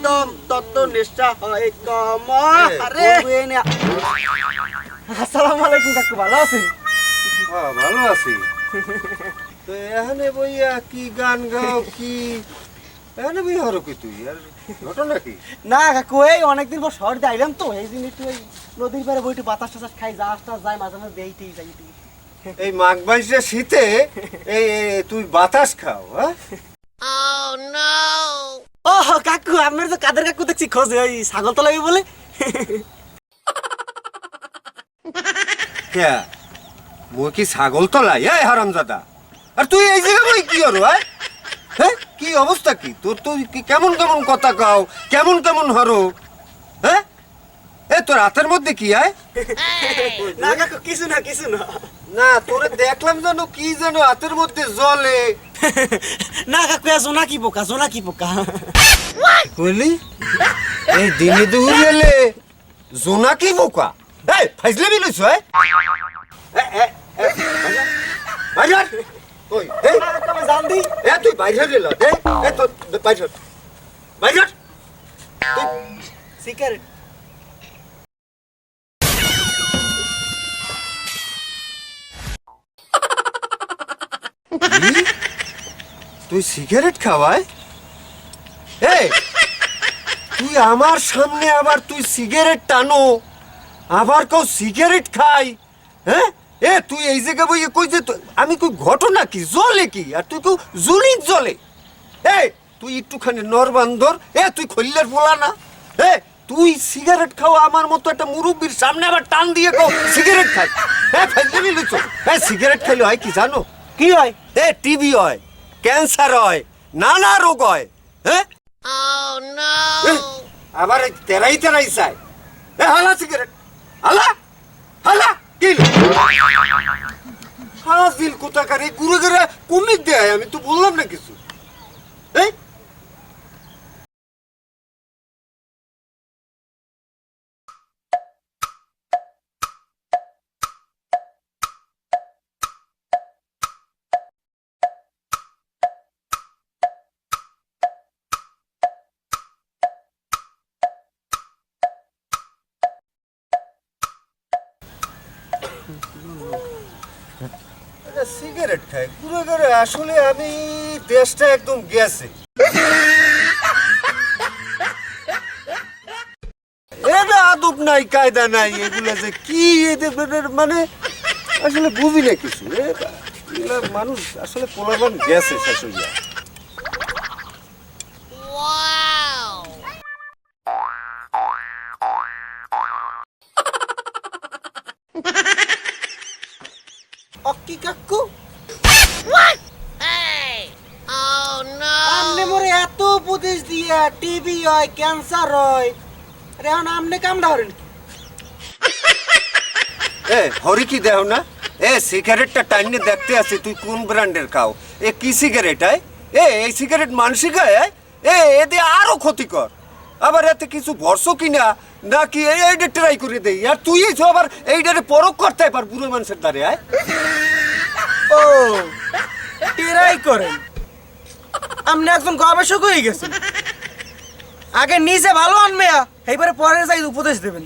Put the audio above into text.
একদম তত্ত্ব নিষ্ঠা হয় কম। আরে আসসালামু আলাইকুম কাকু, ভালো আছেন? ভালো আছি। তো এখানে বইয়া কি গান গাও কি এখানে বই হরো কি তুই আর ঘটনা কি? না কাকু, এই অনেকদিন পর শহর দিয়ে আইলাম তো, এই দিন একটু ওই নদীর পাড়ে বইটু বাতাস টাতাস খাই, জাহাজ টাস যায় মাঝে মাঝে এইটাই যাই। এই মাঘ মাসের শীতে এই তুই বাতাস খাও? হ্যাঁ, ও কাকু, আপনার তো কাদের কাকু দেখছি খোঁজে, ওই ছাগল তো লাগবে বলে। কে মই কি ছাগল তলাই? এই হারামজাদা, আর তুই এই জায়গায় বই কি হরো? হ্যাঁ, কি অবস্থা কি তোর? তুই কি কেমন কেমন কথা কাও, কেমন কেমন হরো? হ্যাঁ, এ তোর হাতের মধ্যে কি আয়? না কাকু, কিছু না কিছু না। না, তোরে দেখলাম যেন কি যেন হাতের মধ্যে জলে। না কাকু, জোনাকি পোকা, জোনাকি পোকা। বলি এই দিনে দুপুরে এলে জোনাকি বোকা? এই ফাইজলে বিলছ? জান দি তুই বাইরে দিল বাইরে সিগারেট। তুই সিগারেট খাওয়ায়? এই তুই আমার সামনে আবার তুই সিগারেট টানো, আবার কেউ সিগারেট খাই? হ্যাঁ, এ তুই এই জায়গায় বই কই যে আমি কই ঘটনা কি, জলে কি? আর তুই কেউ জুলিক জলে? এই তুই একটুখানি নরবান্ধর, তুই খল্লার বলা না? তুই সিগারেট খাওয়া আমার মতো একটা মুরব্বীর সামনে আবার টান দিয়ে কেউ সিগারেট খাই? ফাইজলে মিলছ? সিগারেট খাইলে হয় কি জানো? কি হয়? টিবি হয়, ক্যান্সার হয়, নানা রোগ হয়। হ্যাঁ, আবার তেরাই তেরাই চাই। হালা সিগারেট, হালা হালা কিল হাজিল কোথাকার এই গুরু গেরা কুমির দেয়? আমি তো বললাম না কিছু। এই সিগারেট খাই ঘুরে ঘুরে, আসলে আমি দেশটা একদম গেছে। এটা আদব নাই, কায়দা নাই, এগুলো যে কি এদের মানে আসলে বুঝি না কিছু। মানুষ আসলে পোলাপান গেছে শেষ হইয়া। অক্কি কাকু, আমনে মোরে এত উপদেশ দিয়া টিবি হয়, ক্যান্সার হয়, আরে এখন আমনে কামড়া হরেন। হরি কি দেহ না? সিগারেটটা টাইনে দেখতে আছি তুই কোন ব্র্যান্ডের খাও? কি সিগারেট? এই সিগারেট মানসিক এতে আরো ক্ষতিকর। আবার এতে কিছু ভরস কিনা নাকি এইটা ট্রাই করে দেই? আর তুই আবার এইটারে পরক করতে পার বুড়ো মানুষের দ্বারে? ও টেরাই করেন? আপনি একজন গবেষক হয়ে গেছেন। আগে নিজে ভালো আনবে, এইবারে পরে যাই উপদেশ দেবেন।